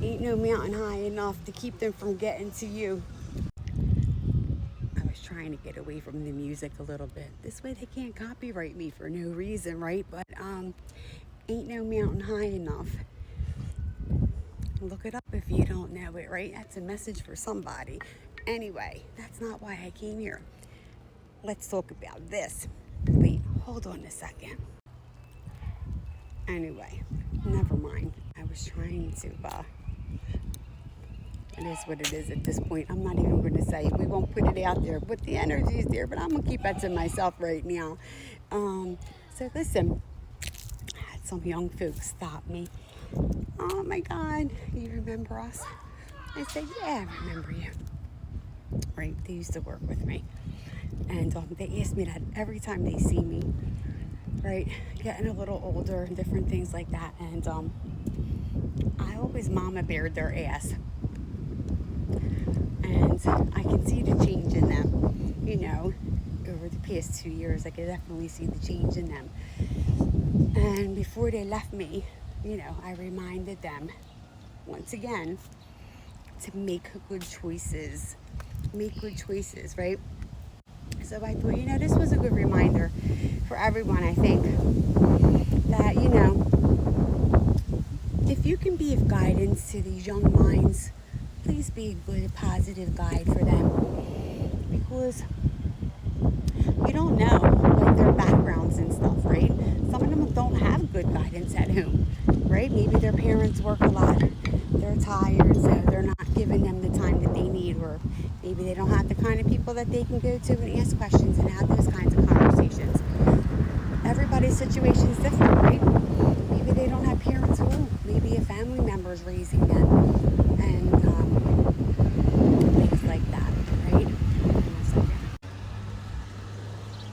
Ain't no mountain high enough to keep them from getting to you. I was trying to get away from the music a little bit. This way they can't copyright me for no reason, right? But ain't no mountain high enough. Look it up if you don't know it, right? That's a message for somebody. Anyway, that's not why I came here. Let's talk about this. Wait, hold on a second. Anyway, never mind. I was trying to, it is what it is at this point. I'm not even going to say it. We won't put it out there, but the energy is there. But I'm going to keep that to myself right now. So listen, I had some young folks stop me. Oh my God, you remember us? I said, yeah, I remember you. Right, they used to work with me. And they ask me that every time they see me, right, getting a little older and different things like that. And I always mama beared their ass. And I can see the change in them, over the past 2 years. I could definitely see the change in them. And before they left me, I reminded them, once again, to make good choices. Make good choices, right? So I thought, this was a good reminder for everyone, I think, that, if you can be of guidance to these young minds, please be a good, positive guide for them. Because you don't know, like, their backgrounds and stuff, right? Some of them don't have good guidance at home, right? Maybe their parents work a lot. They're tired, so they're not giving them the time that they need, or maybe they don't have the kind of people that they can go to and ask questions and have those kinds of conversations. Everybody's situation is different, right? Maybe they don't have parents at all. Maybe a family member is raising them, and things like that, right?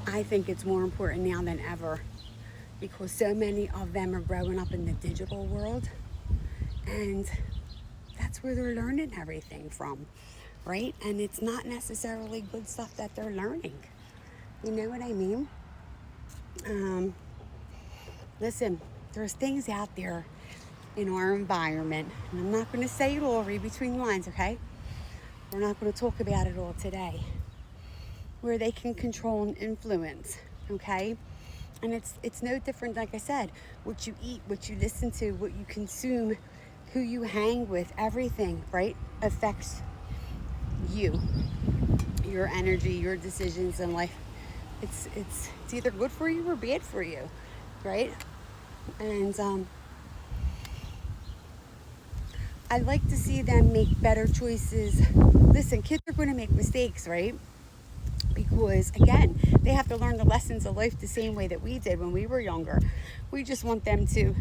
I think it's more important now than ever, because so many of them are growing up in the digital world, and that's where they're learning everything from, right? And it's not necessarily good stuff that they're learning. You know what I mean? Listen, there's things out there in our environment, and I'm not going to say it all, read between the lines, okay? We're not going to talk about it all today, where they can control and influence, okay? And it's no different, like I said, what you eat, what you listen to, what you consume, who you hang with, everything, right, affects you, your energy, your decisions in life. It's either good for you or bad for you, right? And I'd like to see them make better choices. Listen, kids are going to make mistakes, right? Because, again, they have to learn the lessons of life the same way that we did when we were younger. We just want them to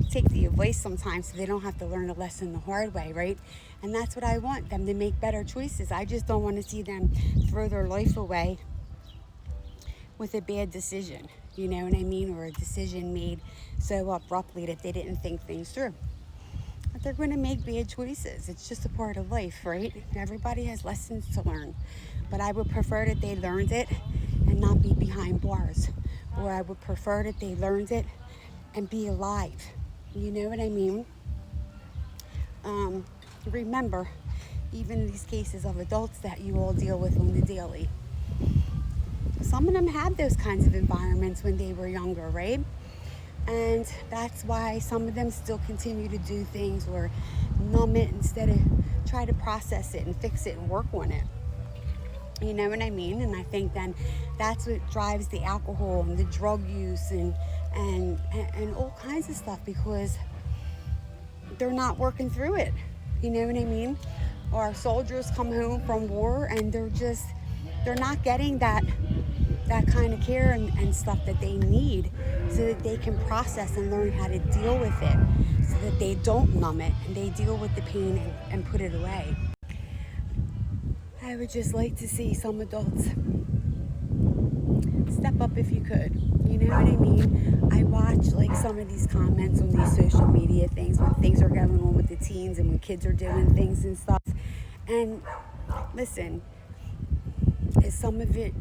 take the advice sometimes so they don't have to learn a lesson the hard way, right? And that's what I want, them to make better choices. I just don't want to see them throw their life away with a bad decision, you know what I mean? Or a decision made so abruptly that they didn't think things through. But they're going to make bad choices. It's just a part of life, right? Everybody has lessons to learn. But I would prefer that they learned it and not be behind bars. Or I would prefer that they learned it and be alive. You know what I mean? Remember, even these cases of adults that you all deal with on the daily, some of them had those kinds of environments when they were younger, right? And that's why some of them still continue to do things or numb it instead of try to process it and fix it and work on it. You know what I mean? And I think then that's what drives the alcohol and the drug use and all kinds of stuff, because they're not working through it. You know what I mean? Our soldiers come home from war and they're not getting that kind of care and stuff that they need so that they can process and learn how to deal with it, so that they don't numb it and they deal with the pain and put it away. I would just like to see some adults step up if you could. You know what I mean? I watch like some of these comments on these social media things when things are going on with the teens and when kids are doing things and stuff. And listen, some of it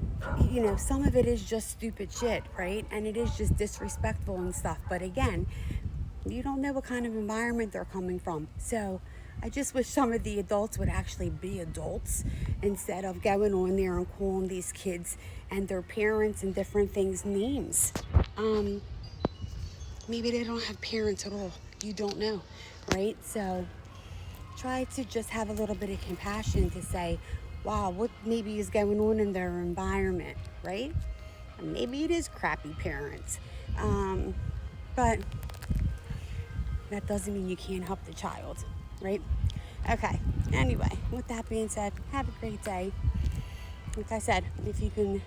is just stupid shit, right? And it is just disrespectful and stuff. But again, You don't know what kind of environment they're coming from. So I just wish some of the adults would actually be adults instead of going on there and calling these kids and their parents and different things names. Maybe they don't have parents at all. You don't know, right? So try to just have a little bit of compassion to say, wow, what maybe is going on in their environment, right? And maybe it is crappy parents. But that doesn't mean you can't help the child, right? Okay, anyway, with that being said, have a great day. Like I said, if you can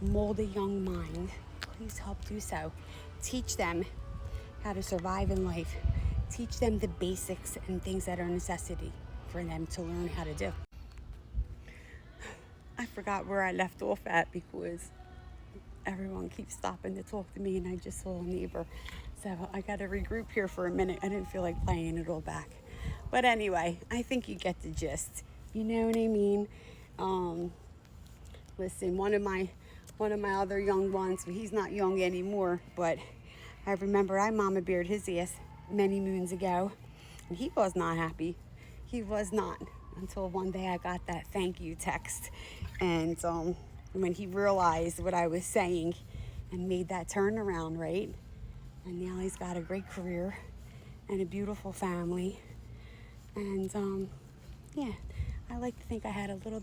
mold a young mind, please help do so. Teach them how to survive in life. Teach them the basics and things that are a necessity for them to learn how to do. I forgot where I left off at because everyone keeps stopping to talk to me and I just saw a neighbor. So I got to regroup here for a minute. I didn't feel like playing it all back. But anyway, I think you get the gist. You know what I mean? Listen, one of my other young ones, he's not young anymore, but I remember I mama beared his ass many moons ago, and he was not happy. He was not, until one day I got that thank you text, and when he realized what I was saying and made that turnaround, right? And now he's got a great career and a beautiful family, and yeah, I like to think I had a little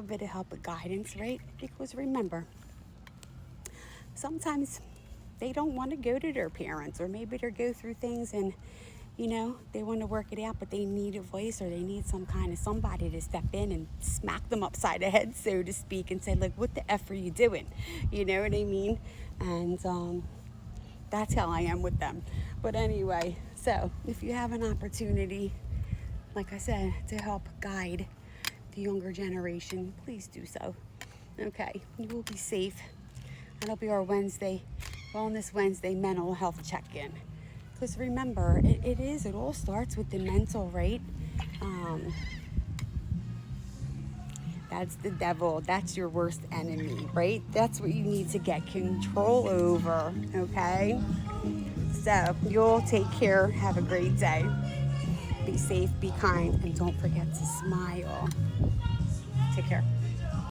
bit of help with guidance, right? Because remember, sometimes they don't want to go to their parents, or maybe they go through things and they want to work it out, but they need a voice, or they need some kind of somebody to step in and smack them upside the head, so to speak, and say, like, what the F are you doing? You know what I mean? And that's how I am with them. But anyway, so if you have an opportunity, like I said, to help guide the younger generation, please do so. Okay, you will be safe. That'll be our Wellness Wednesday mental health check-in. Because remember, it all starts with the mental, right? That's the devil. That's your worst enemy, right? That's what you need to get control over, okay? So you'll take care. Have a great day. Be safe, be kind, and don't forget to smile. Take care.